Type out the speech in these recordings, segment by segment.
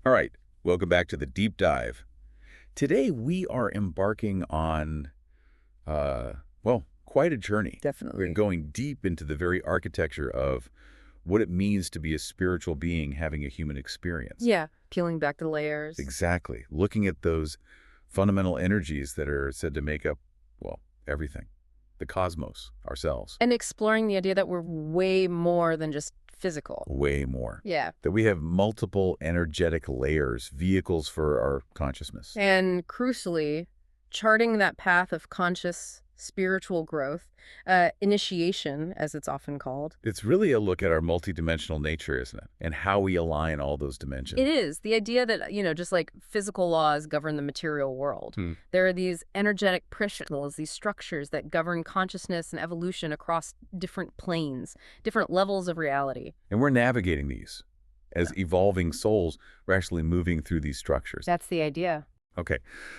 All right, welcome back to the deep dive. Today we are embarking on, well, quite a journey. We're Definitely. going deep into the very architecture of what it means to be a spiritual being having a human experience. Yeah, peeling back the layers. Exactly. Looking at those fundamental energies that are said to make up, well, everything. The cosmos, ourselves. And exploring the idea that we're way more than just physical. Way more. Yeah. That we have multiple energetic layers, vehicles for our consciousness. And crucially, charting that path of conscious spiritual growth, initiation, as it's often called. It's really a look at our multidimensional nature, isn't it? And how we align all those dimensions. It is. The idea that, just like physical laws govern the material world, there are these energetic principles, these structures that govern consciousness and evolution across different planes, different levels of reality. And we're navigating these. As evolving souls, we're actually moving through these structures. That's the idea. Okay,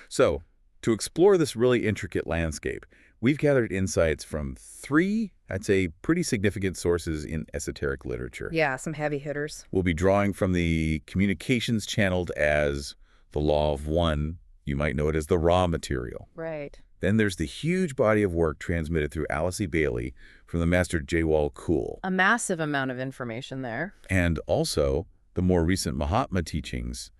so to explore this really intricate landscape, we've gathered insights from three, I'd say, pretty significant sources in esoteric literature. Yeah, some heavy hitters. We'll be drawing from the communications channeled as the Law of One. You might know it as the raw material. Right. Then there's the huge body of work transmitted through Alice E. Bailey from the master J-Wall Cool. A massive amount of information there. And also the more recent Mahatma teachings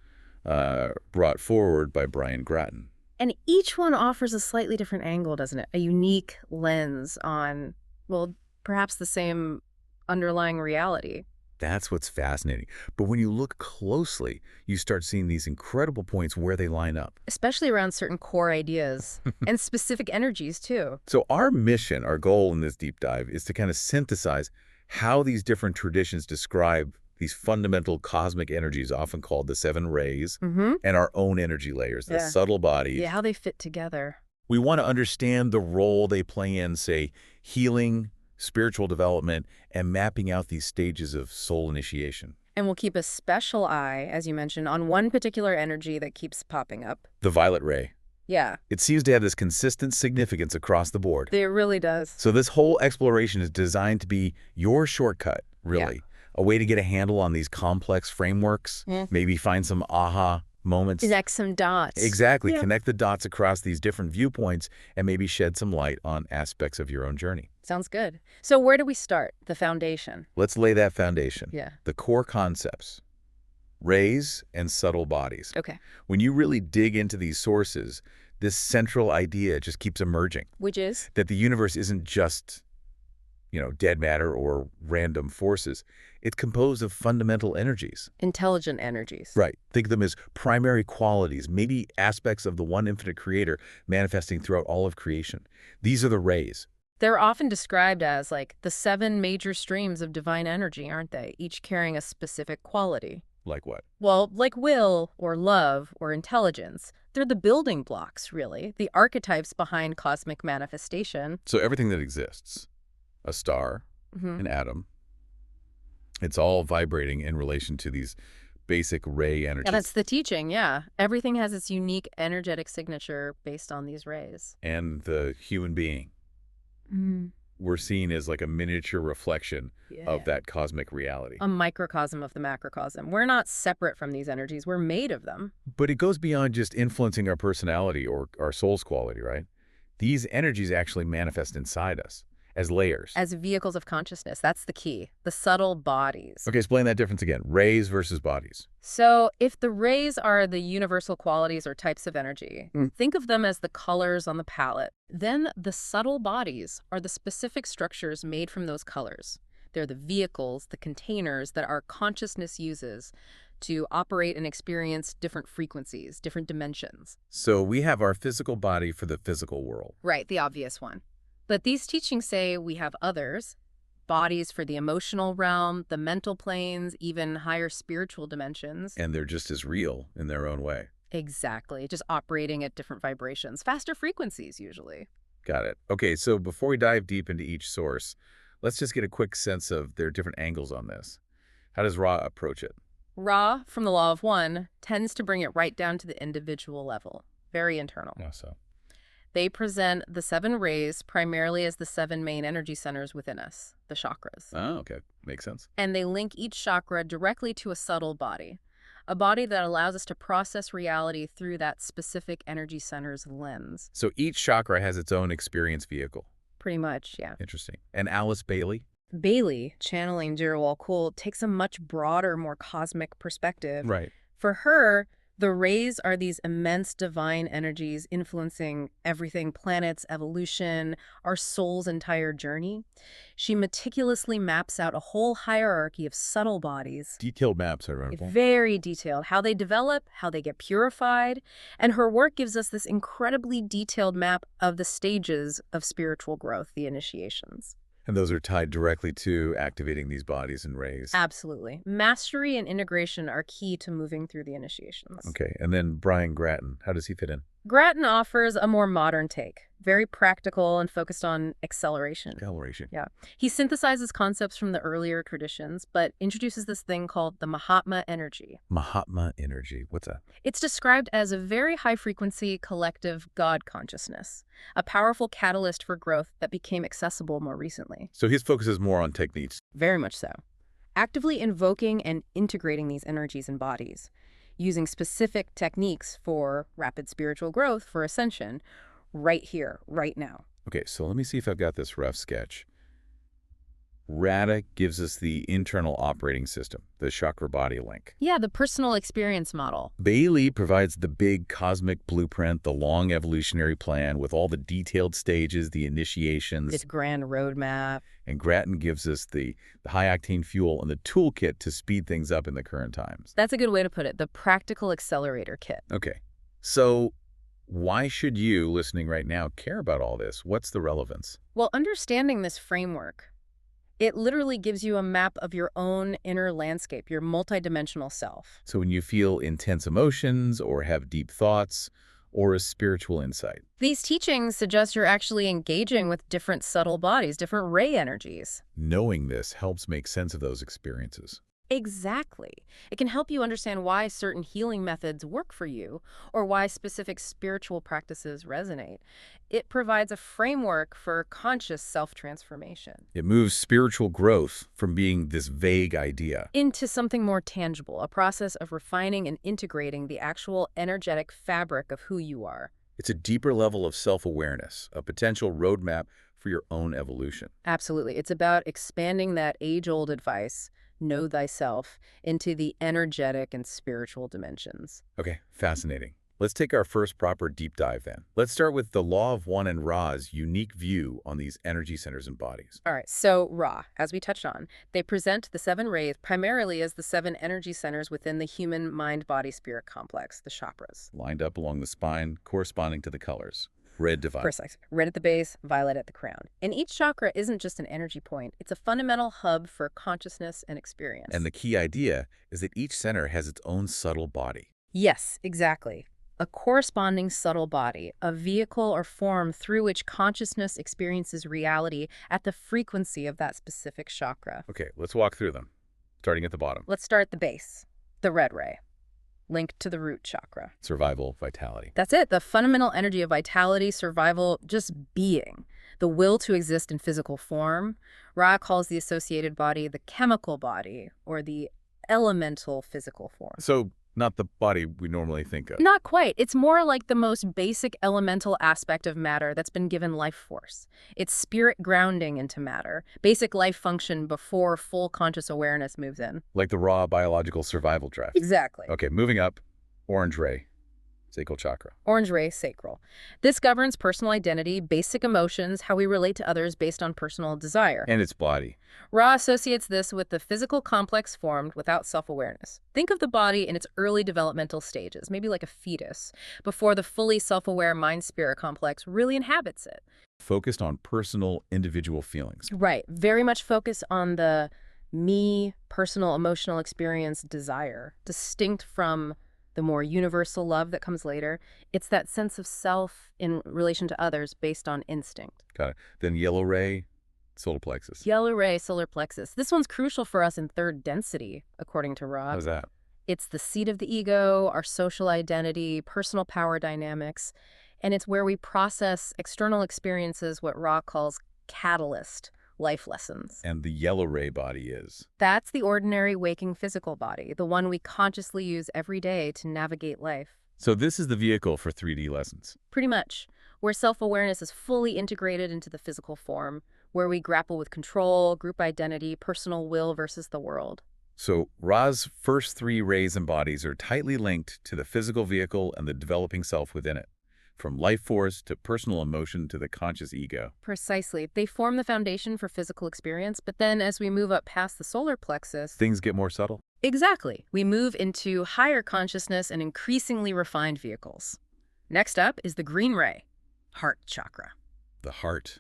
brought forward by Grattan. And each one offers a slightly different angle, doesn't it? A unique lens on, well, perhaps the same underlying reality. That's what's fascinating. But when you look closely, you start seeing these incredible points where they line up. Especially around certain core ideas and specific energies, too. So our mission, our goal in this deep dive is to kind of synthesize how these different traditions describe these fundamental cosmic energies, often called the seven rays, and our own energy layers, the subtle bodies. Yeah, how they fit together. We want to understand the role they play in, say, healing, spiritual development, and mapping out these stages of soul initiation. And we'll keep a special eye, as you mentioned, on one particular energy that keeps popping up. The violet ray. Yeah. It seems to have this consistent significance across the board. It really does. So this whole exploration is designed to be your shortcut, really. Yeah. A way to get a handle on these complex frameworks, maybe find some aha moments. Connect some dots. Exactly. Yeah. Connect the dots across these different viewpoints and maybe shed some light on aspects of your own journey. Sounds good. So where do we start? The foundation. Let's lay that foundation. Yeah. The core concepts. Rays and subtle bodies. Okay. When you really dig into these sources, this central idea just keeps emerging. Which is? That the universe isn't just, dead matter or random forces. It's composed of fundamental energies. Intelligent energies. Right. Think of them as primary qualities, maybe aspects of the one infinite creator manifesting throughout all of creation. These are the rays. They're often described as, like, the 7 major streams of divine energy, aren't they? Each carrying a specific quality. Like what? Well, like will, or love, or intelligence. They're the building blocks, really, the archetypes behind cosmic manifestation. So everything that exists, a star, an atom, it's all vibrating in relation to these basic ray energies. Yeah, that's the teaching, yeah. Everything has its unique energetic signature based on these rays. And the human being we're seen as like a miniature reflection of that cosmic reality. A microcosm of the macrocosm. We're not separate from these energies. We're made of them. But it goes beyond just influencing our personality or our soul's quality, right? These energies actually manifest inside us as layers. As vehicles of consciousness. That's the key. The subtle bodies. Okay, explain that difference again. Rays versus bodies. So if the rays are the universal qualities or types of energy, think of them as the colors on the palette. Then the subtle bodies are the specific structures made from those colors. They're the vehicles, the containers that our consciousness uses to operate and experience different frequencies, different dimensions. So we have our physical body for the physical world. Right, the obvious one. But these teachings say we have others, bodies for the emotional realm, the mental planes, even higher spiritual dimensions. And they're just as real in their own way. Exactly, just operating at different vibrations, faster frequencies usually. Got it. Okay, so before we dive deep into each source, let's just get a quick sense of their different angles on this. How does Ra approach it? Ra, from the Law of One, tends to bring it right down to the individual level, very internal. How so? They present the 7 rays primarily as the 7 main energy centers within us, the chakras. Oh, okay. Makes sense. And they link each chakra directly to a subtle body, a body that allows us to process reality through that specific energy center's lens. So each chakra has its own experience vehicle. Pretty much, yeah. Interesting. And Alice Bailey? Bailey, channeling Jirwal Kul, takes a much broader, more cosmic perspective. Right. For her, the rays are these immense divine energies influencing everything, planets, evolution, our soul's entire journey. She meticulously maps out a whole hierarchy of subtle bodies. Detailed maps, I remember. Very detailed, how they develop, how they get purified. And her work gives us this incredibly detailed map of the stages of spiritual growth, the initiations. And those are tied directly to activating these bodies and rays. Absolutely. Mastery and integration are key to moving through the initiations. Okay, and then Brian Grattan, how does he fit in? Grattan offers a more modern take, very practical and focused on acceleration. Acceleration. Yeah. He synthesizes concepts from the earlier traditions, but introduces this thing called the Mahatma energy. Mahatma energy. What's that? It's described as a very high-frequency collective God consciousness, a powerful catalyst for growth that became accessible more recently. So his focus is more on techniques. Very much so. Actively invoking and integrating these energies and bodies, using specific techniques for rapid spiritual growth, for ascension, right here, right now. Okay, so let me see if I've got this rough sketch. Radha gives us the internal operating system, the chakra body link. Yeah, the personal experience model. Bailey provides the big cosmic blueprint, the long evolutionary plan with all the detailed stages, the initiations. This grand roadmap. And Grattan gives us the high-octane fuel and the toolkit to speed things up in the current times. That's a good way to put it, the practical accelerator kit. Okay, so why should you, listening right now, care about all this? What's the relevance? Well, understanding this framework, it literally gives you a map of your own inner landscape, your multidimensional self. So when you feel intense emotions or have deep thoughts or a spiritual insight. These teachings suggest you're actually engaging with different subtle bodies, different ray energies. Knowing this helps make sense of those experiences. Exactly. It can help you understand why certain healing methods work for you or why specific spiritual practices resonate. It provides a framework for conscious self-transformation. It moves spiritual growth from being this vague idea Into something more tangible, a process of refining and integrating the actual energetic fabric of who you are. It's a deeper level of self-awareness, a potential roadmap for your own evolution. Absolutely. It's about expanding that age-old advice, know thyself, into the energetic and spiritual dimensions. Okay, fascinating. Let's take our first proper deep dive then. Let's start with the Law of One and Ra's unique view on these energy centers and bodies. All right, so Ra, as we touched on, they present the 7 rays primarily as the 7 energy centers within the human mind-body-spirit complex, the chakras. Lined up along the spine, corresponding to the colors. Red divine. Precise. Red at the base, violet at the crown. And each chakra isn't just an energy point. It's a fundamental hub for consciousness and experience. And the key idea is that each center has its own subtle body. Yes, exactly. A corresponding subtle body, a vehicle or form through which consciousness experiences reality at the frequency of that specific chakra. Okay, let's walk through them, starting at the bottom. Let's start at the base, the red ray, linked to the root chakra. Survival, vitality. That's it, the fundamental energy of vitality, survival, just being. The will to exist in physical form. Ra calls the associated body the chemical body, or the elemental physical form. So, not the body we normally think of. Not quite. It's more like the most basic elemental aspect of matter that's been given life force. It's spirit grounding into matter, basic life function before full conscious awareness moves in. Like the raw biological survival drive. Exactly. Okay, moving up, orange ray, sacral chakra. Orange ray, sacral. This governs personal identity, basic emotions, how we relate to others based on personal desire. And its body. Ra associates this with the physical complex formed without self-awareness. Think of the body in its early developmental stages, maybe like a fetus, before the fully self-aware mind-spirit complex really inhabits it. Focused on personal, individual feelings. Right. Very much focused on the me, personal, emotional experience, desire, distinct from the more universal love that comes later. It's that sense of self in relation to others based on instinct. Got it. Then yellow ray, solar plexus. Yellow ray, solar plexus. This one's crucial for us in third density, according to Rob. How's that? It's the seat of the ego, our social identity, personal power dynamics, and it's where we process external experiences, what Ra calls catalyst, life lessons. And the yellow ray body is? That's the ordinary waking physical body, the one we consciously use every day to navigate life. So this is the vehicle for 3D lessons. Pretty much, where self-awareness is fully integrated into the physical form, where we grapple with control, group identity, personal will versus the world. So Ra's first 3 rays and bodies are tightly linked to the physical vehicle and the developing self within it, from life force to personal emotion to the conscious ego. Precisely. They form the foundation for physical experience, but then as we move up past the solar plexus... Things get more subtle? Exactly. We move into higher consciousness and increasingly refined vehicles. Next up is the green ray, heart chakra. The heart.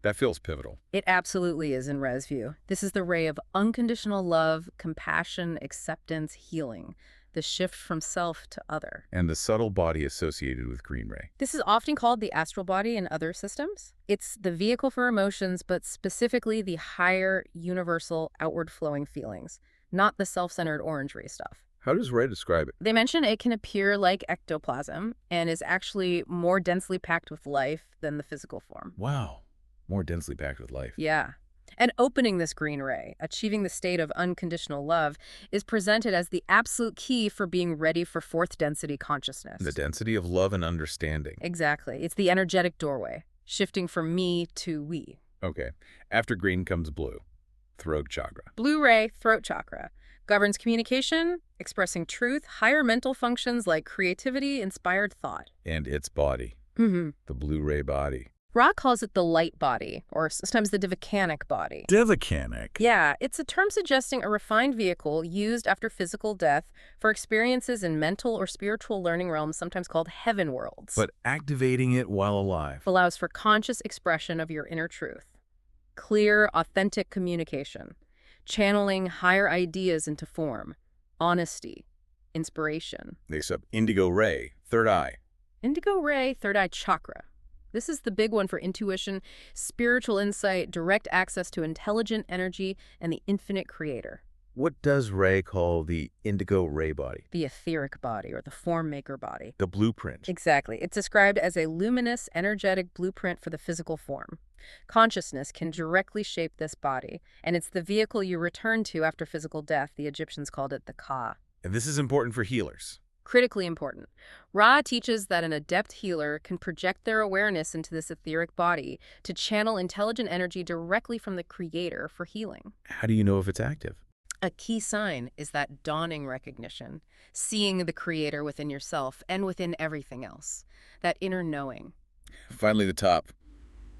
That feels pivotal. It absolutely is in Ra's view. This is the ray of unconditional love, compassion, acceptance, healing. The shift from self to other. And the subtle body associated with green ray. This is often called the astral body in other systems. It's the vehicle for emotions, but specifically the higher, universal, outward-flowing feelings, not the self-centered orange ray stuff. How does Ray describe it? They mention it can appear like ectoplasm and is actually more densely packed with life than the physical form. Wow. More densely packed with life. Yeah. And opening this green ray, achieving the state of unconditional love, is presented as the absolute key for being ready for fourth density consciousness. The density of love and understanding. Exactly. It's the energetic doorway, shifting from me to we. Okay. After green comes blue. Throat chakra. Blue ray, throat chakra, governs communication, expressing truth, higher mental functions like creativity, inspired thought. And its body. The blue ray body. Ra calls it the light body, or sometimes the divacanic body. Divacanic? Yeah, it's a term suggesting a refined vehicle used after physical death for experiences in mental or spiritual learning realms, sometimes called heaven worlds. But activating it while alive. Allows for conscious expression of your inner truth. Clear, authentic communication. Channeling higher ideas into form. Honesty. Inspiration. Next up, indigo ray, third eye. Indigo ray, third eye chakra. This is the big one for intuition, spiritual insight, direct access to intelligent energy, and the infinite creator. What does Ray call the indigo ray body? The etheric body, or the form maker body. The blueprint. Exactly. It's described as a luminous, energetic blueprint for the physical form. Consciousness can directly shape this body, and it's the vehicle you return to after physical death. The Egyptians called it the Ka. And this is important for healers. Critically important. Ra teaches that an adept healer can project their awareness into this etheric body to channel intelligent energy directly from the creator for healing. How do you know if it's active? A key sign is that dawning recognition, seeing the creator within yourself and within everything else, that inner knowing. Finally, the top.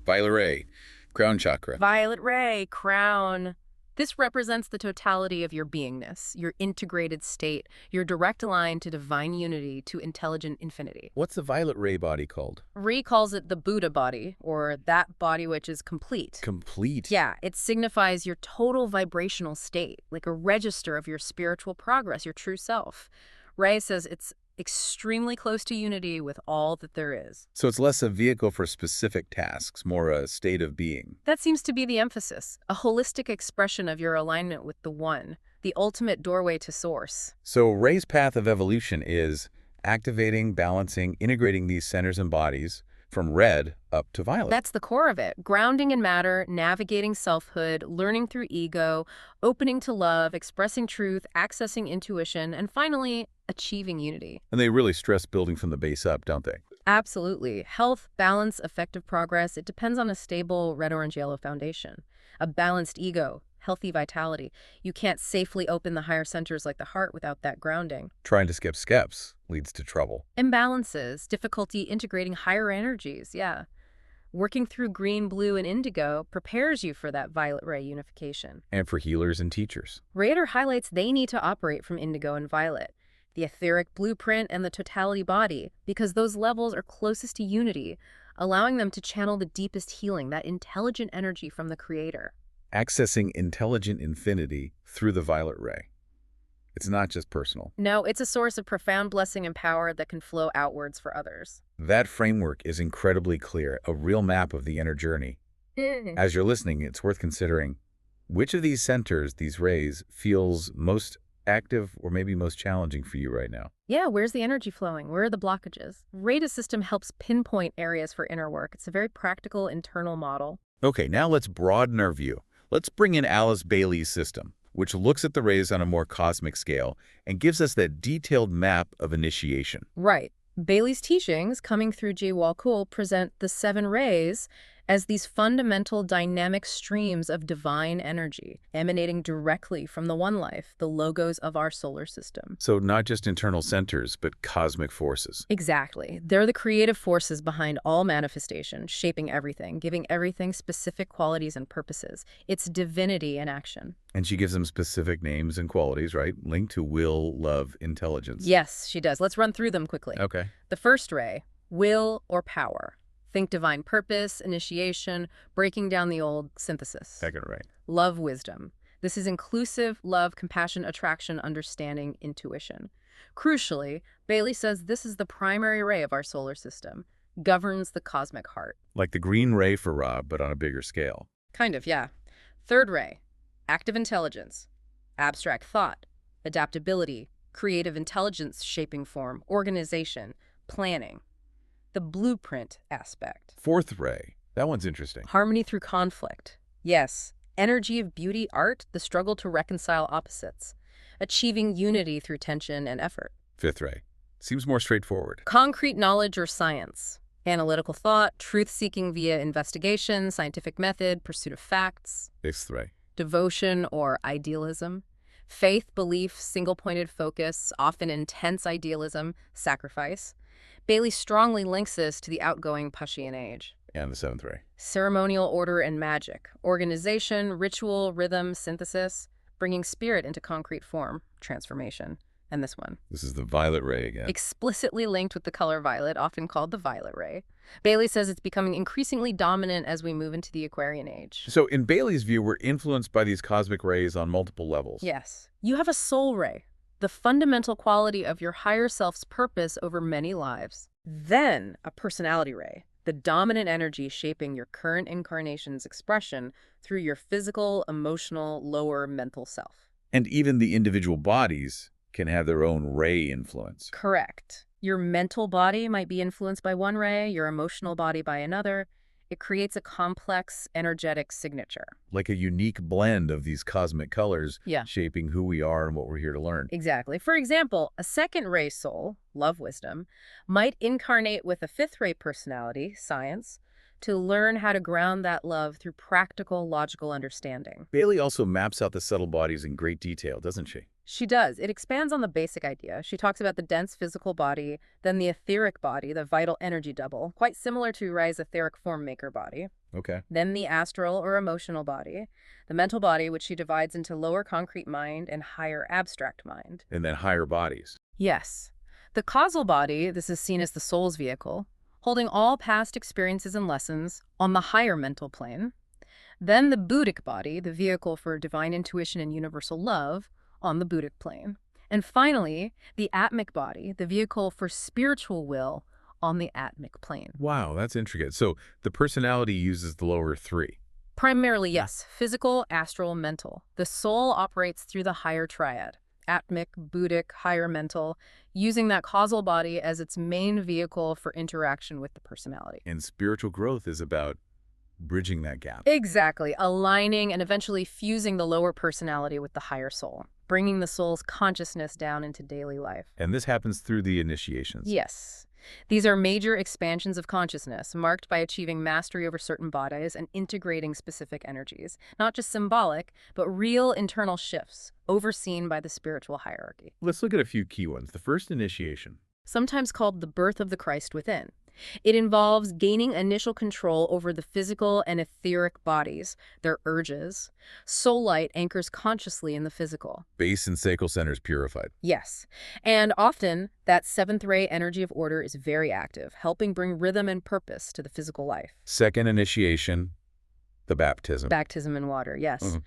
Violet ray, crown chakra. Violet ray, crown. This represents the totality of your beingness, your integrated state, your direct line to divine unity, to intelligent infinity. What's the violet ray body called? Re calls it the Buddha body, or that body which is complete. Complete? Yeah, it signifies your total vibrational state, like a register of your spiritual progress, your true self. Ray says it's extremely close to unity with all that there is. So it's less a vehicle for specific tasks, more a state of being. That seems to be the emphasis, a holistic expression of your alignment with the One, the ultimate doorway to Source. So Ray's path of evolution is activating, balancing, integrating these centers and bodies from red up to violet. That's the core of it. Grounding in matter, navigating selfhood, learning through ego, opening to love, expressing truth, accessing intuition, and finally, achieving unity. And they really stress building from the base up, don't they? Absolutely. Health, balance, effective progress, it depends on a stable red, orange, yellow foundation. A balanced ego, healthy vitality. You can't safely open the higher centers like the heart without that grounding. Trying to skip steps leads to trouble. Imbalances, difficulty integrating higher energies, yeah. Working through green, blue, and indigo prepares you for that violet ray unification. And for healers and teachers. Rader highlights they need to operate from indigo and violet, the etheric blueprint and the totality body, because those levels are closest to unity, allowing them to channel the deepest healing, that intelligent energy from the creator. Accessing intelligent infinity through the violet ray. It's not just personal. No, it's a source of profound blessing and power that can flow outwards for others. That framework is incredibly clear, a real map of the inner journey. As you're listening, it's worth considering which of these centers, these rays, feels most active or maybe most challenging for you right now. Yeah, where's the energy flowing? Where are the blockages? Rada system helps pinpoint areas for inner work. It's a very practical internal model. Okay, now let's broaden our view. Let's bring in Alice Bailey's system, which looks at the rays on a more cosmic scale and gives us that detailed map of initiation. Right. Bailey's teachings, coming through J. Walkul, present the 7 rays as these fundamental dynamic streams of divine energy emanating directly from the One Life, the logos of our solar system. So not just internal centers, but cosmic forces. Exactly. They're the creative forces behind all manifestation, shaping everything, giving everything specific qualities and purposes. It's divinity in action. And she gives them specific names and qualities, right? Linked to will, love, intelligence. Yes, she does. Let's run through them quickly. Okay. The first ray, will or power. Think divine purpose, initiation, breaking down the old synthesis. Second ray. Love, wisdom. This is inclusive, love, compassion, attraction, understanding, intuition. Crucially, Bailey says this is the primary ray of our solar system, governs the cosmic heart. Like the green ray for Rob, but on a bigger scale. Kind of, yeah. Third ray, active intelligence, abstract thought, adaptability, creative intelligence shaping form, organization, planning. The blueprint aspect. Fourth ray. That one's interesting. Harmony through conflict. Yes. Energy of beauty, art, the struggle to reconcile opposites. Achieving unity through tension and effort. Fifth ray. Seems more straightforward. Concrete knowledge or science. Analytical thought, truth-seeking via investigation, scientific method, pursuit of facts. Sixth ray. Devotion or idealism. Faith, belief, single-pointed focus, often intense idealism, sacrifice. Bailey strongly links this to the outgoing Pushian age. And the seventh ray. Ceremonial order and magic. Organization, ritual, rhythm, synthesis. Bringing spirit into concrete form. Transformation. And this one. This is the violet ray again. Explicitly linked with the color violet, often called the violet ray. Bailey says it's becoming increasingly dominant as we move into the Aquarian age. So in Bailey's view, we're influenced by these cosmic rays on multiple levels. Yes. You have a soul ray, the fundamental quality of your higher self's purpose over many lives. Then a personality ray, the dominant energy shaping your current incarnation's expression through your physical, emotional, lower mental self. And even the individual bodies can have their own ray influence. Correct. Your mental body might be influenced by one ray, your emotional body by another. It creates a complex, energetic signature. Like a unique blend of these cosmic colors shaping who we are and what we're here to learn. Exactly. For example, a second ray soul, love wisdom, might incarnate with a fifth ray personality, science, to learn how to ground that love through practical, logical understanding. Bailey also maps out the subtle bodies in great detail, doesn't she? She does. It expands on the basic idea. She talks about the dense physical body, then the etheric body, the vital energy double, quite similar to Rai's etheric form maker body. Okay. Then the astral or emotional body, the mental body, which she divides into lower concrete mind and higher abstract mind. And then higher bodies. Yes. The causal body, this is seen as the soul's vehicle, holding all past experiences and lessons on the higher mental plane. Then the buddhic body, the vehicle for divine intuition and universal love, on the buddhic plane. And finally, the atmic body, the vehicle for spiritual will on the atmic plane. Wow, that's intricate. So the personality uses the lower three. Primarily, yes. Physical, astral, mental. The soul operates through the higher triad. Atmic, buddhic, higher mental, using that causal body as its main vehicle for interaction with the personality. And spiritual growth is about bridging that gap. Exactly. Aligning and eventually fusing the lower personality with the higher soul, bringing the soul's consciousness down into daily life. And this happens through the initiations. Yes. These are major expansions of consciousness, marked by achieving mastery over certain bodies and integrating specific energies. Not just symbolic, but real internal shifts, overseen by the spiritual hierarchy. Let's look at a few key ones. The first initiation. Sometimes called the birth of the Christ within. It involves gaining initial control over the physical and etheric bodies, their urges. Soul light anchors consciously in the physical. Base and sacral centers purified. Yes. And often, that seventh ray energy of order is very active, helping bring rhythm and purpose to the physical life. Second initiation, the baptism. Baptism in water, yes.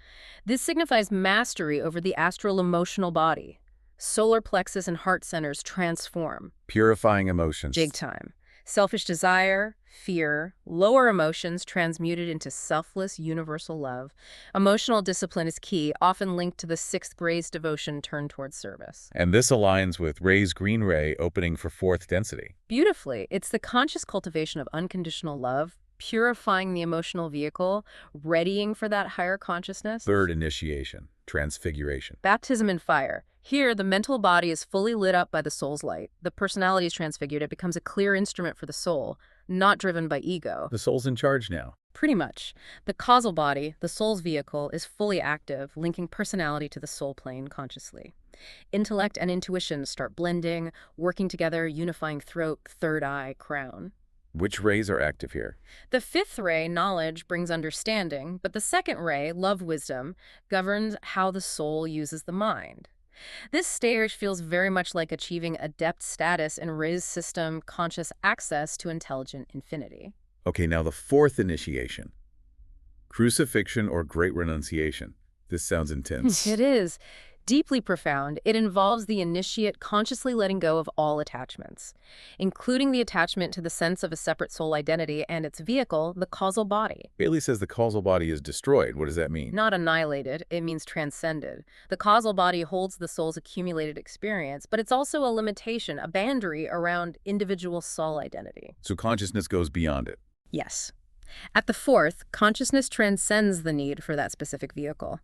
This signifies mastery over the astral emotional body. Solar plexus and heart centers transform. Purifying emotions. Big time. Selfish desire, fear, lower emotions transmuted into selfless, universal love. Emotional discipline is key, often linked to the sixth ray's devotion turned towards service. And this aligns with Ray's green ray opening for fourth density. Beautifully, it's the conscious cultivation of unconditional love, purifying the emotional vehicle, readying for that higher consciousness. Third initiation, transfiguration. Baptism in fire. Here, the mental body is fully lit up by the soul's light. The personality is transfigured. It becomes a clear instrument for the soul, not driven by ego. The soul's in charge now. Pretty much. The causal body, the soul's vehicle, is fully active, linking personality to the soul plane consciously. Intellect and intuition start blending, working together, unifying throat, third eye, crown. Which rays are active here? The fifth ray, knowledge, brings understanding, but the second ray, love, wisdom, governs how the soul uses the mind. This stage feels very much like achieving adept status in Ray's system, conscious access to intelligent infinity. Okay, now the fourth initiation. Crucifixion or great renunciation. This sounds intense. It is. Deeply profound, it involves the initiate consciously letting go of all attachments, including the attachment to the sense of a separate soul identity and its vehicle, the causal body. Bailey says the causal body is destroyed. What does that mean? Not annihilated, it means transcended. The causal body holds the soul's accumulated experience, but it's also a limitation, a boundary around individual soul identity. So consciousness goes beyond it. Yes. At the fourth, consciousness transcends the need for that specific vehicle.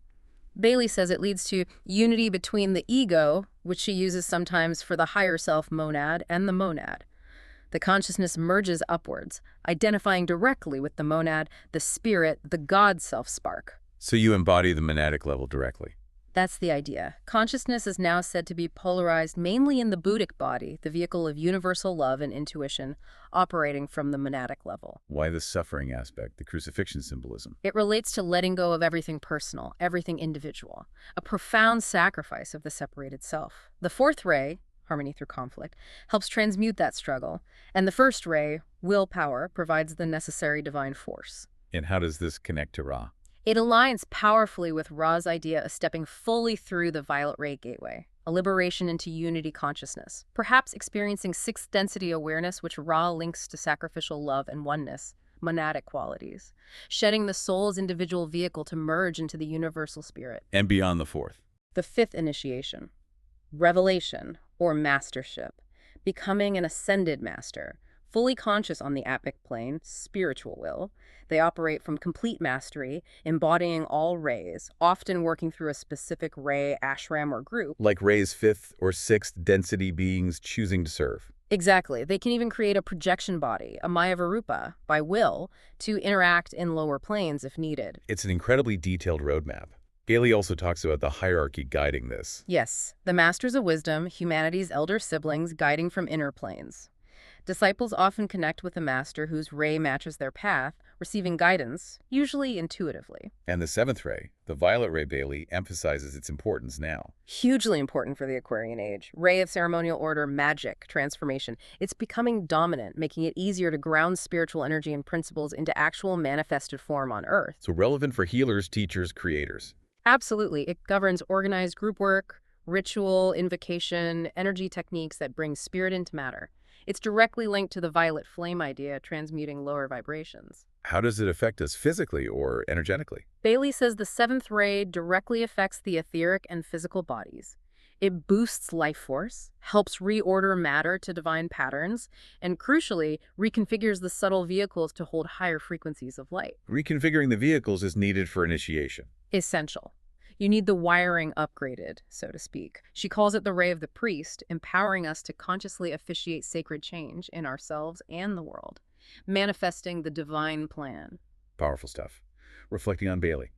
Bailey says it leads to unity between the ego, which she uses sometimes for the higher self monad, and the monad. The consciousness merges upwards, identifying directly with the monad, the spirit, the God self-spark. So you embody the monadic level directly. That's the idea. Consciousness is now said to be polarized mainly in the buddhic body, the vehicle of universal love and intuition, operating from the monadic level. Why the suffering aspect, the crucifixion symbolism? It relates to letting go of everything personal, everything individual, a profound sacrifice of the separated self. The fourth ray, harmony through conflict, helps transmute that struggle, and the first ray, willpower, provides the necessary divine force. And how does this connect to Ra? It aligns powerfully with Ra's idea of stepping fully through the violet ray gateway, a liberation into unity consciousness, perhaps experiencing sixth density awareness, which Ra links to sacrificial love and oneness, monadic qualities, shedding the soul's individual vehicle to merge into the universal spirit. And beyond the fourth. The fifth initiation, revelation or mastership, becoming an ascended master, fully conscious on the atmic plane, spiritual will. They operate from complete mastery, embodying all rays, often working through a specific ray, ashram, or group. Like Ray's fifth or sixth density beings choosing to serve. Exactly. They can even create a projection body, a Mayavarupa, by will, to interact in lower planes if needed. It's an incredibly detailed roadmap. Bailey also talks about the hierarchy guiding this. Yes, the masters of wisdom, humanity's elder siblings guiding from inner planes. Disciples often connect with a master whose ray matches their path, receiving guidance, usually intuitively. And the seventh ray, the violet ray, Bailey, emphasizes its importance now. Hugely important for the Aquarian age. Ray of ceremonial order, magic, transformation. It's becoming dominant, making it easier to ground spiritual energy and principles into actual manifested form on Earth. So relevant for healers, teachers, creators. Absolutely. It governs organized group work, ritual, invocation, energy techniques that bring spirit into matter. It's directly linked to the violet flame idea, transmuting lower vibrations. How does it affect us physically or energetically? Bailey says the seventh ray directly affects the etheric and physical bodies. It boosts life force, helps reorder matter to divine patterns, and crucially, reconfigures the subtle vehicles to hold higher frequencies of light. Reconfiguring the vehicles is needed for initiation. Essential. You need the wiring upgraded, so to speak. She calls it the ray of the priest, empowering us to consciously officiate sacred change in ourselves and the world, manifesting the divine plan. Powerful stuff. Reflecting on Bailey.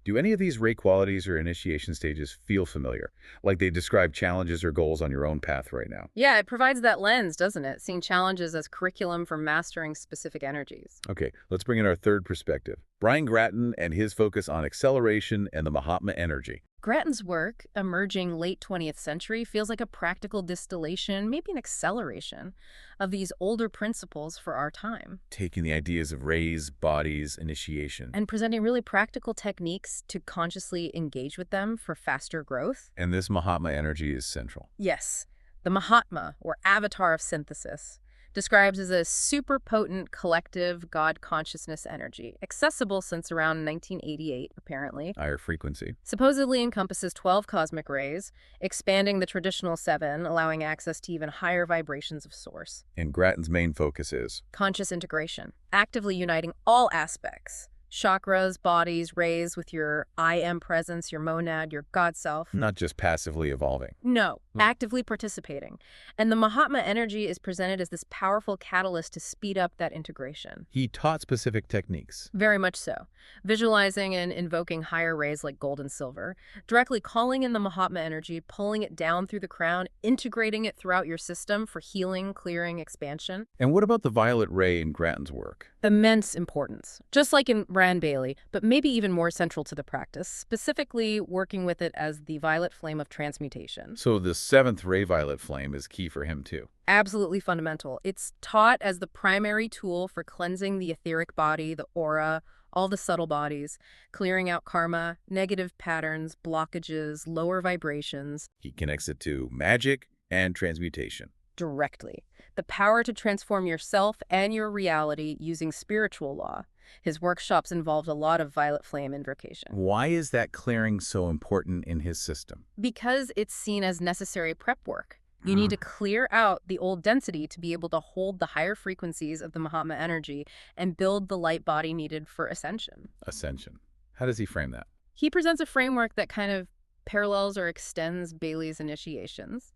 Do any of these ray qualities or initiation stages feel familiar? Like they describe challenges or goals on your own path right now? Yeah, it provides that lens, doesn't it? Seeing challenges as curriculum for mastering specific energies. Okay, let's bring in our third perspective. Brian Grattan and his focus on acceleration and the Mahatma energy. Grattan's work, emerging late 20th century, feels like a practical distillation, maybe an acceleration, of these older principles for our time. Taking the ideas of rays, bodies, initiation. And presenting really practical techniques to consciously engage with them for faster growth. And this Mahatma energy is central. Yes, the Mahatma, or avatar of synthesis, describes as a super potent collective God consciousness energy, accessible since around 1988, apparently. Higher frequency. Supposedly encompasses 12 cosmic rays, expanding the traditional 7, allowing access to even higher vibrations of source. And Grattan's main focus is Conscious integration, actively uniting all aspects. Chakras, bodies, rays with your I am presence, your monad, your God self. not just passively evolving. No, actively participating. And the Mahatma energy is presented as this powerful catalyst to speed up that integration. He taught specific techniques. Very much so. Visualizing and invoking higher rays like gold and silver, directly calling in the Mahatma energy, pulling it down through the crown, integrating it throughout your system for healing, clearing, expansion. And what about the violet ray in Grattan's work? Immense importance. Just like in Rand Bailey, but maybe even more central to the practice, specifically working with it as the violet flame of transmutation. So the 7th ray violet flame is key for him too. Absolutely fundamental. It's taught as the primary tool for cleansing the etheric body, the aura, all the subtle bodies, clearing out karma, negative patterns, blockages, lower vibrations. He connects it to magic and transmutation. Directly. The power to transform yourself and your reality using spiritual law. His workshops involved a lot of violet flame invocation. Why is that clearing so important in his system? Because it's seen as necessary prep work. You need to clear out the old density to be able to hold the higher frequencies of the Mahatma energy and build the light body needed for ascension. Ascension. How does he frame that? He presents a framework that kind of parallels or extends Bailey's initiations,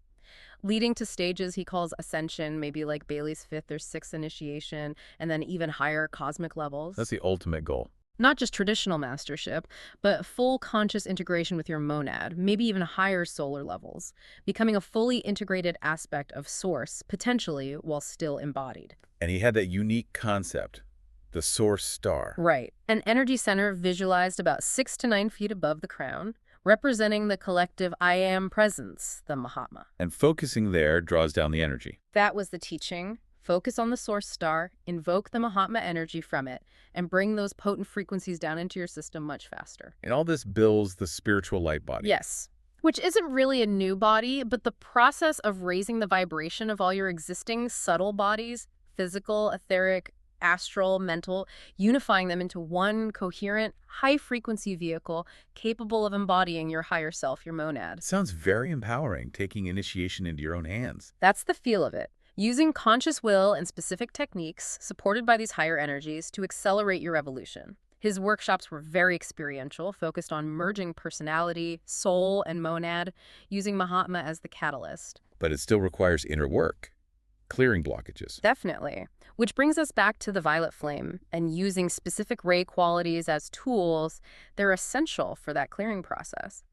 leading to stages he calls ascension, maybe like Bailey's 5th or 6th initiation, and then even higher cosmic levels. That's the ultimate goal. Not just traditional mastership, but full conscious integration with your monad, maybe even higher solar levels, becoming a fully integrated aspect of source, potentially while still embodied. And he had that unique concept, the source star. Right. An energy center visualized about 6 to 9 feet above the crown, representing the collective I am presence, the Mahatma. And focusing there draws down the energy. That was the teaching. Focus on the source star, invoke the Mahatma energy from it, and bring those potent frequencies down into your system much faster. And all this builds the spiritual light body. Yes. Which isn't really a new body, but the process of raising the vibration of all your existing subtle bodies, physical, etheric, astral, mental, unifying them into one coherent, high-frequency vehicle capable of embodying your higher self, your monad. It sounds very empowering, taking initiation into your own hands. That's the feel of it. Using conscious will and specific techniques, supported by these higher energies, to accelerate your evolution. His workshops were very experiential, focused on merging personality, soul, and monad, using Mahatma as the catalyst. But it still requires inner work, clearing blockages. Definitely. Which brings us back to the violet flame, and using specific ray qualities as tools, they're essential for that clearing process.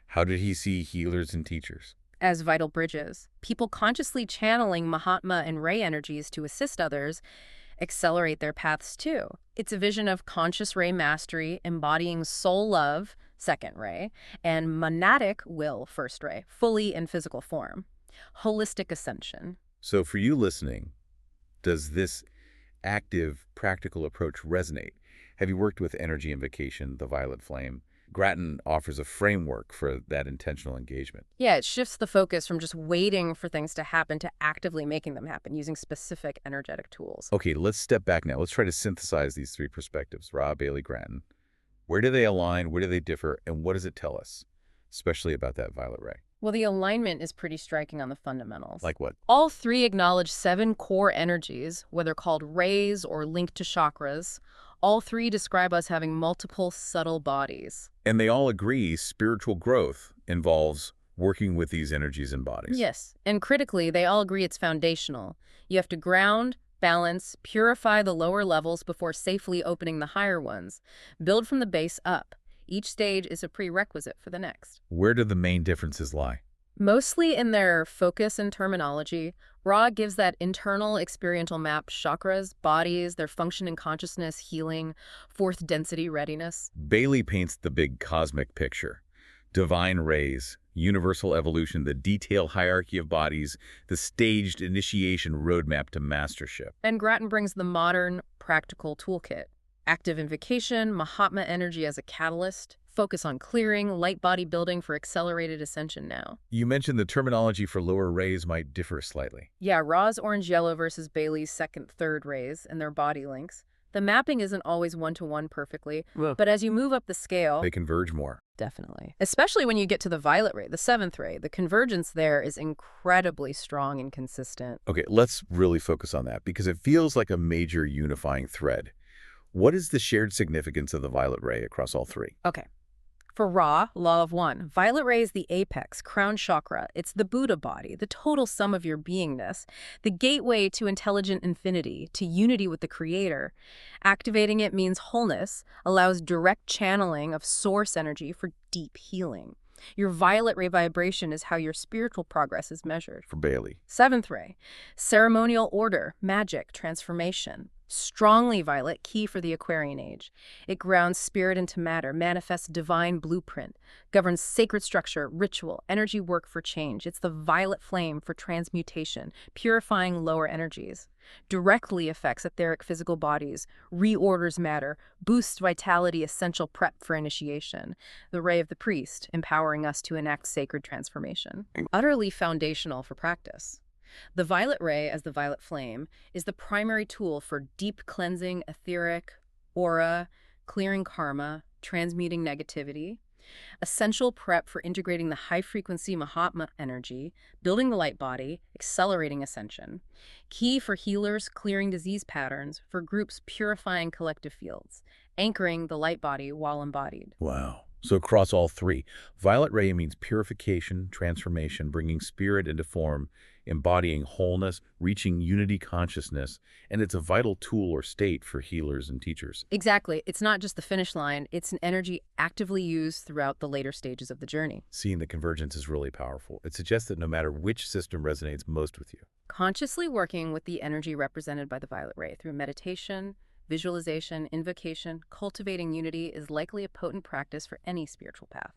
How did he see healers and teachers? As vital bridges, people consciously channeling Mahatma and ray energies to assist others accelerate their paths too. It's a vision of conscious ray mastery, embodying soul love, 2nd ray, and monadic will, 1st ray, fully in physical form. Holistic ascension. So for you listening, does this active, practical approach resonate? Have you worked with energy invocation, the violet flame? Grattan offers a framework for that intentional engagement. Yeah, it shifts the focus from just waiting for things to happen to actively making them happen using specific energetic tools. Okay, let's step back now. Let's try to synthesize these 3 perspectives. Ra, Bailey, Grattan. Where do they align? Where do they differ? And what does it tell us, especially about that violet ray? Well, the alignment is pretty striking on the fundamentals. Like what? All 3 acknowledge 7 core energies, whether called rays or linked to chakras. All 3 describe us having multiple subtle bodies. And they all agree spiritual growth involves working with these energies and bodies. Yes, and critically, they all agree it's foundational. You have to ground, balance, purify the lower levels before safely opening the higher ones. Build from the base up. Each stage is a prerequisite for the next. Where do the main differences lie? Mostly in their focus and terminology. Ra gives that internal experiential map, chakras, bodies, their function in consciousness, healing, 4th density readiness. Bailey paints the big cosmic picture. Divine rays, universal evolution, the detailed hierarchy of bodies, the staged initiation roadmap to mastership. And Grattan brings the modern, practical toolkit. Active invocation, Mahatma energy as a catalyst, Focus on clearing, light body building for accelerated ascension now. You mentioned the terminology for lower rays might differ slightly. Yeah, Ra's orange-yellow versus Bailey's second, third rays and their body links. The mapping isn't always one-to-one perfectly, but as you move up the scale... They converge more. Definitely. Especially when you get to the violet ray, the seventh ray. The convergence there is incredibly strong and consistent. Okay, let's really focus on that because it feels like a major unifying thread. What is the shared significance of the violet ray across all three? Okay. For Ra, law of one, violet ray is the apex, crown chakra. It's the Buddha body, the total sum of your beingness, the gateway to intelligent infinity, to unity with the Creator. Activating it means wholeness, allows direct channeling of source energy for deep healing. Your violet ray vibration is how your spiritual progress is measured. For Bailey. Seventh ray, ceremonial order, magic, transformation. Strongly violet, key for the Aquarian age. It grounds spirit into matter, manifests divine blueprint, governs sacred structure, ritual, energy work for change. It's the violet flame for transmutation, purifying lower energies. Directly affects etheric physical bodies, reorders matter, boosts vitality, essential prep for initiation. The ray of the priest, empowering us to enact sacred transformation. Utterly foundational for practice. The violet ray, as the violet flame, is the primary tool for deep cleansing, etheric, aura, clearing karma, transmuting negativity. Essential prep for integrating the high-frequency Mahatma energy, building the light body, accelerating ascension. Key for healers clearing disease patterns, for groups purifying collective fields, anchoring the light body while embodied. Wow. So across all three, violet ray means purification, transformation, bringing spirit into form, embodying wholeness, reaching unity consciousness, and it's a vital tool or state for healers and teachers. Exactly. It's not just the finish line. It's an energy actively used throughout the later stages of the journey. Seeing the convergence is really powerful. It suggests that no matter which system resonates most with you. Consciously working with the energy represented by the violet ray through meditation, visualization, invocation, cultivating unity is likely a potent practice for any spiritual path,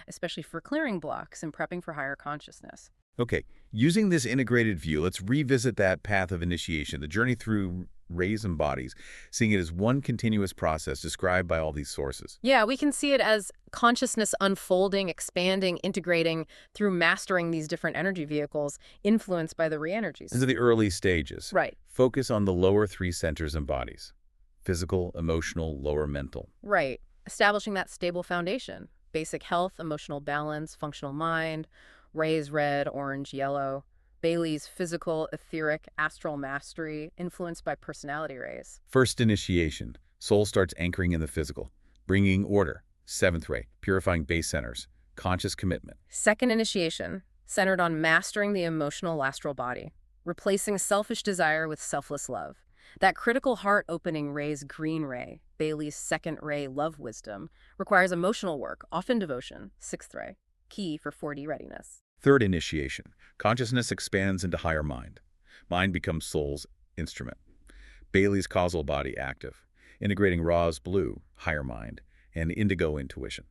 especially for clearing blocks and prepping for higher consciousness. Okay, using this integrated view, let's revisit that path of initiation, the journey through rays and bodies, seeing it as one continuous process described by all these sources. Yeah, we can see it as consciousness unfolding, expanding, integrating through mastering these different energy vehicles influenced by the re-energies. These are the early stages. Right. Focus on the lower three centers and bodies. Physical, emotional, lower mental. Right. Establishing that stable foundation. Basic health, emotional balance, functional mind, rays red, orange, yellow. Bailey's physical, etheric, astral mastery, influenced by personality rays. First initiation. Soul starts anchoring in the physical, bringing order. Seventh ray, purifying base centers. Conscious commitment. Second initiation, centered on mastering the emotional astral body, replacing selfish desire with selfless love. That critical heart-opening ray's green ray, Bailey's second ray, love wisdom, requires emotional work, often devotion. Sixth ray, key for 4D readiness. Third initiation. Consciousness expands into higher mind. Mind becomes soul's instrument. Bailey's causal body active, integrating Ra's blue, higher mind, and indigo intuition.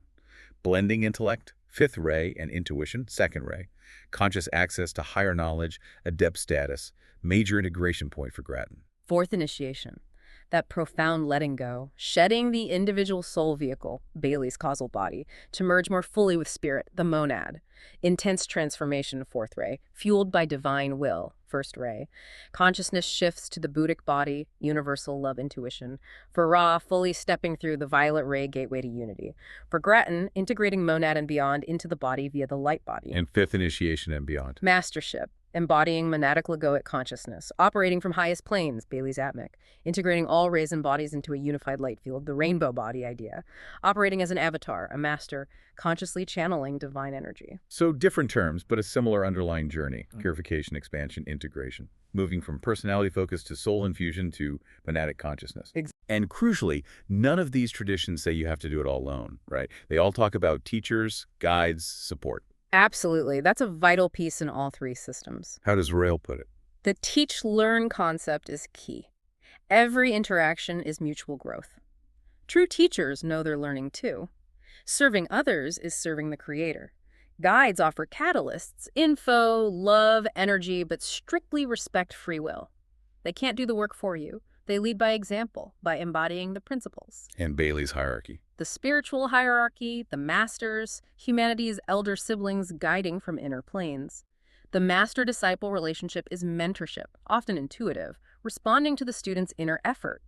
Blending intellect, fifth ray, and intuition, second ray. Conscious access to higher knowledge, adept status, major integration point for Grattan. Fourth initiation, that profound letting go, shedding the individual soul vehicle, Bailey's causal body, to merge more fully with spirit, the monad. Intense transformation, fourth ray, fueled by divine will, first ray. Consciousness shifts to the buddhic body, universal love intuition. For Ra, fully stepping through the violet ray gateway to unity. For Grattan, integrating monad and beyond into the body via the light body. And fifth initiation and beyond. Mastership, embodying monadic egoic consciousness, operating from highest planes, Bailey's atmic, integrating all rays and bodies into a unified light field, the rainbow body idea, operating as an avatar, a master, consciously channeling divine energy. So different terms, but a similar underlying journey. Purification, expansion, integration. Moving from personality focus to soul infusion to monadic consciousness. And crucially, none of these traditions say you have to do it all alone, right? They all talk about teachers, guides, support. Absolutely. That's a vital piece in all three systems. How does Rail put it? The teach-learn concept is key. Every interaction is mutual growth. True teachers know they're learning too. Serving others is serving the Creator. Guides offer catalysts, info, love, energy, but strictly respect free will. They can't do the work for you. They lead by example, by embodying the principles. And Bailey's hierarchy. the spiritual hierarchy, the masters, humanity's elder siblings guiding from inner planes. The master-disciple relationship is mentorship, often intuitive, responding to the student's inner effort.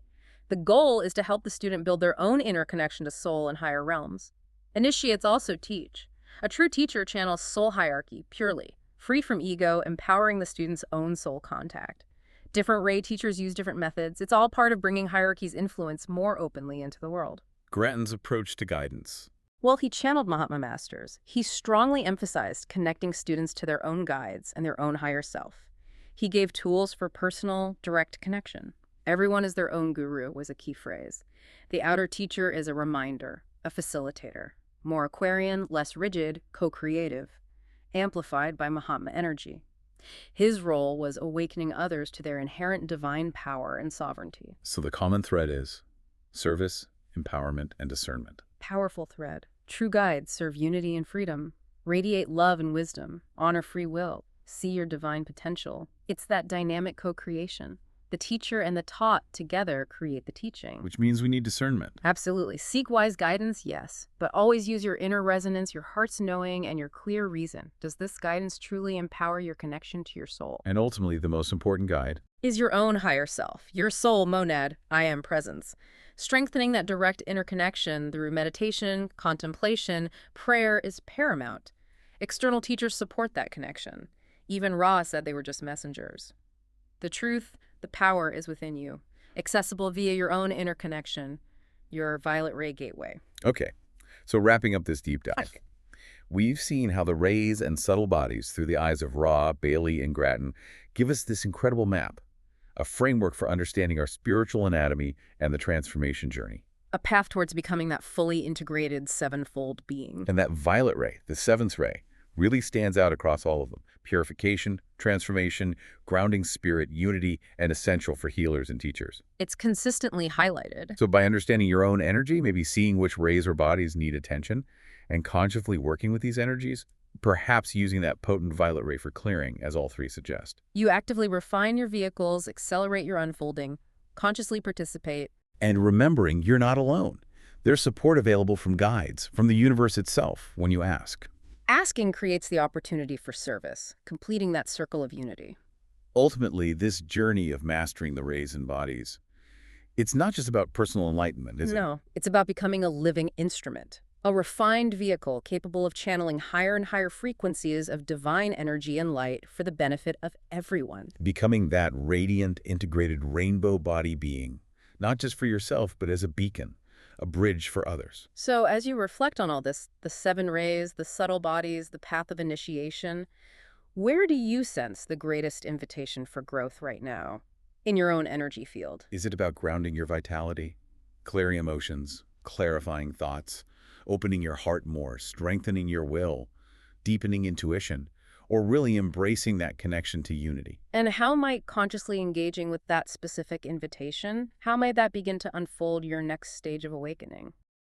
The goal is to help the student build their own inner connection to soul and higher realms. Initiates also teach. A true teacher channels soul hierarchy purely, free from ego, empowering the student's own soul contact. Different Ray teachers use different methods. It's all part of bringing hierarchy's influence more openly into the world. Grattan's approach to guidance. While he channeled Mahatma masters, he strongly emphasized connecting students to their own guides and their own higher self. He gave tools for personal, direct connection. Everyone is their own guru was a key phrase. The outer teacher is a reminder, a facilitator. More Aquarian, less rigid, co-creative. Amplified by Mahatma energy. His role was awakening others to their inherent divine power and sovereignty. So the common thread is service, empowerment, and discernment. Powerful thread. True guides serve unity and freedom, radiate love and wisdom, honor free will, see your divine potential. It's that dynamic co-creation. The teacher and the taught together create the teaching. Which means we need discernment. Absolutely. Seek wise guidance, yes, but always use your inner resonance, your heart's knowing, and your clear reason. Does this guidance truly empower your connection to your soul? And ultimately, the most important guide is your own higher self, your soul monad, I am presence. Strengthening that direct interconnection through meditation, contemplation, prayer is paramount. External teachers support that connection. Even Ra said they were just messengers. The truth, the power is within you, accessible via your own inner connection, your violet ray gateway. Okay, so wrapping up this deep dive, we've seen how the rays and subtle bodies through the eyes of Ra, Bailey, and Grattan give us this incredible map, a framework for understanding our spiritual anatomy and the transformation journey. A path towards becoming that fully integrated sevenfold being. And that violet ray, the seventh ray, really stands out across all of them. Purification, transformation, grounding spirit, unity, and essential for healers and teachers. It's consistently highlighted. So by understanding your own energy, maybe seeing which rays or bodies need attention, and consciously working with these energies, perhaps using that potent violet ray for clearing, as all three suggest. You actively refine your vehicles, accelerate your unfolding, consciously participate. And remembering you're not alone. There's support available from guides, from the universe itself, when you ask. Asking creates the opportunity for service, completing that circle of unity. Ultimately, this journey of mastering the rays and bodies, it's not just about personal enlightenment, is it? No, it's about becoming a living instrument, a refined vehicle capable of channeling higher and higher frequencies of divine energy and light for the benefit of everyone. Becoming that radiant, integrated rainbow body being, not just for yourself, but as a beacon, a bridge for others. So as you reflect on all this, the seven rays, the subtle bodies, the path of initiation, where do you sense the greatest invitation for growth right now in your own energy field? Is it about grounding your vitality, clearing emotions, clarifying thoughts, opening your heart more, strengthening your will, deepening intuition, or really embracing that connection to unity? And how might consciously engaging with that specific invitation, how might that begin to unfold your next stage of awakening?